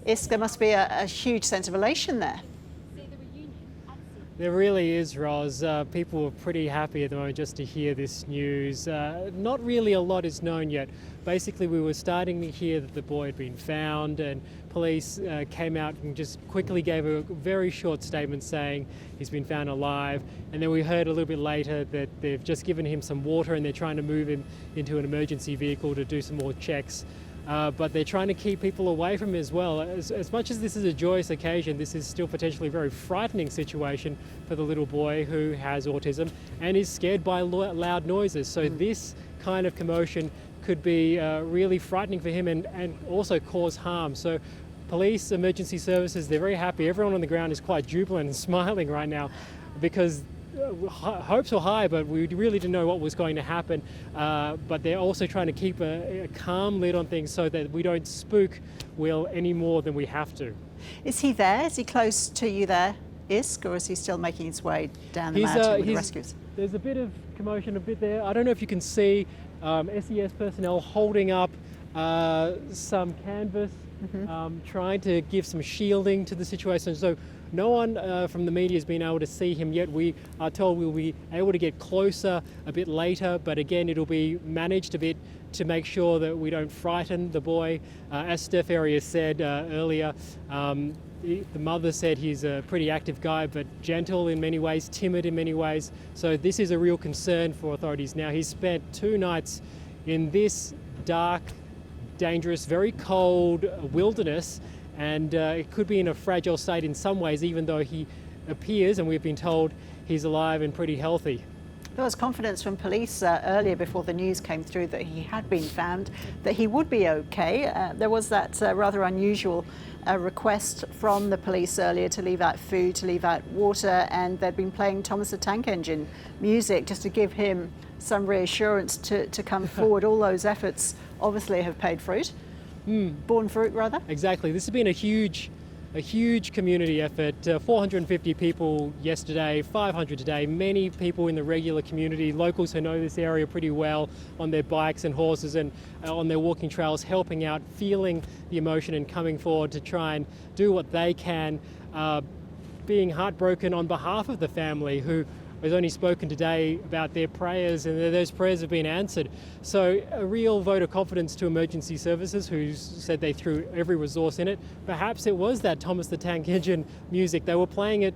There must be a huge sense of elation there. There really is, Roz. People are pretty happy at the moment just to hear this news. Not really a lot is known yet. Basically, we were starting to hear that the boy had been found, and police came out and just quickly gave a very short statement saying he's been found alive. And then we heard a little bit later that they've just given him some water and they're trying to move him into an emergency vehicle to do some more checks. But they're trying to keep people away from him as well. As much as this is a joyous occasion, this is still potentially a very frightening situation for the little boy who has autism and is scared by loud noises. So this kind of commotion could be really frightening for him and also cause harm. So police, emergency services, they're very happy. Everyone on the ground is quite jubilant and smiling right now because hopes were high, but we really didn't know what was going to happen. But they're also trying to keep a calm lid on things so that we don't spook Will any more than we have to. Is he there? Is he close to you there, Isk, or is he still making his way down the mountain with the rescuers? There's a bit of commotion a bit there. I don't know if you can see SES personnel holding up some canvas, trying to give some shielding to the situation. So no one from the media has been able to see him yet. We are told we'll be able to get closer a bit later, but again, it'll be managed a bit to make sure that we don't frighten the boy. As Steph Arias said earlier, the mother said he's a pretty active guy, but gentle in many ways, timid in many ways. So this is a real concern for authorities now. He's spent 2 nights in this dark, dangerous, very cold wilderness, and it could be in a fragile state in some ways, even though he appears, and we've been told, he's alive and pretty healthy. There was confidence from police earlier before the news came through that he had been found, that he would be okay. There was that rather unusual request from the police earlier to leave out food, to leave out water, and they'd been playing Thomas the Tank Engine music just to give him some reassurance to come forward. All those efforts obviously have paid fruit. Borne fruit, rather. Exactly. This has been a huge community effort. 450 people yesterday, 500 today. Many people in the regular community, locals who know this area pretty well, on their bikes and horses and on their walking trails, helping out, feeling the emotion and coming forward to try and do what they can, being heartbroken on behalf of the family who has only spoken today about their prayers, and those prayers have been answered. So a real vote of confidence to emergency services, who said they threw every resource in it. Perhaps it was that Thomas the Tank Engine music. They were playing it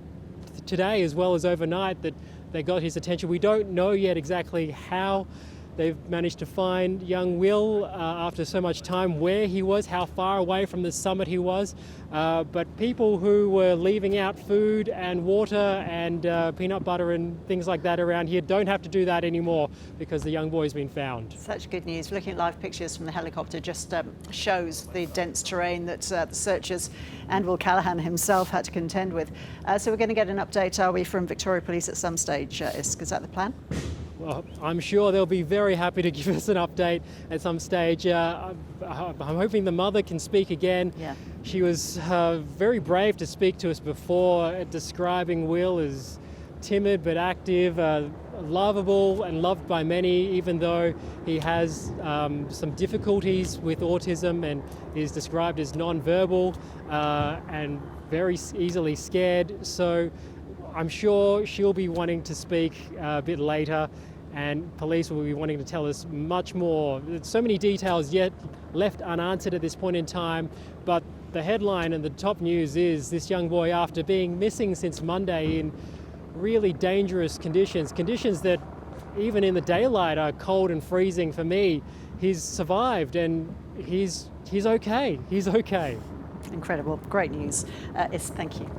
today as well as overnight that they got his attention. We don't know yet exactly how they've managed to find young Will after so much time, where he was, how far away from the summit he was. But people who were leaving out food and water and peanut butter and things like that around here don't have to do that anymore because the young boy's been found. Such good news. Looking at live pictures from the helicopter just shows the dense terrain that the searchers and Will Callaghan himself had to contend with. So we're going to get an update, are we, from Victoria Police at some stage, Isk? Is that the plan? Well, I'm sure they'll be very happy to give us an update at some stage. I'm hoping the mother can speak again. Yeah. She was very brave to speak to us before, describing Will as timid but active, lovable and loved by many, even though he has some difficulties with autism and is described as non-verbal and very easily scared. So I'm sure she'll be wanting to speak a bit later, and police will be wanting to tell us much more. There's so many details yet left unanswered at this point in time, but the headline and the top news is this young boy, after being missing since Monday in really dangerous conditions that even in the daylight are cold and freezing for me, he's survived and he's okay. He's okay. Incredible. Great news. Thank you.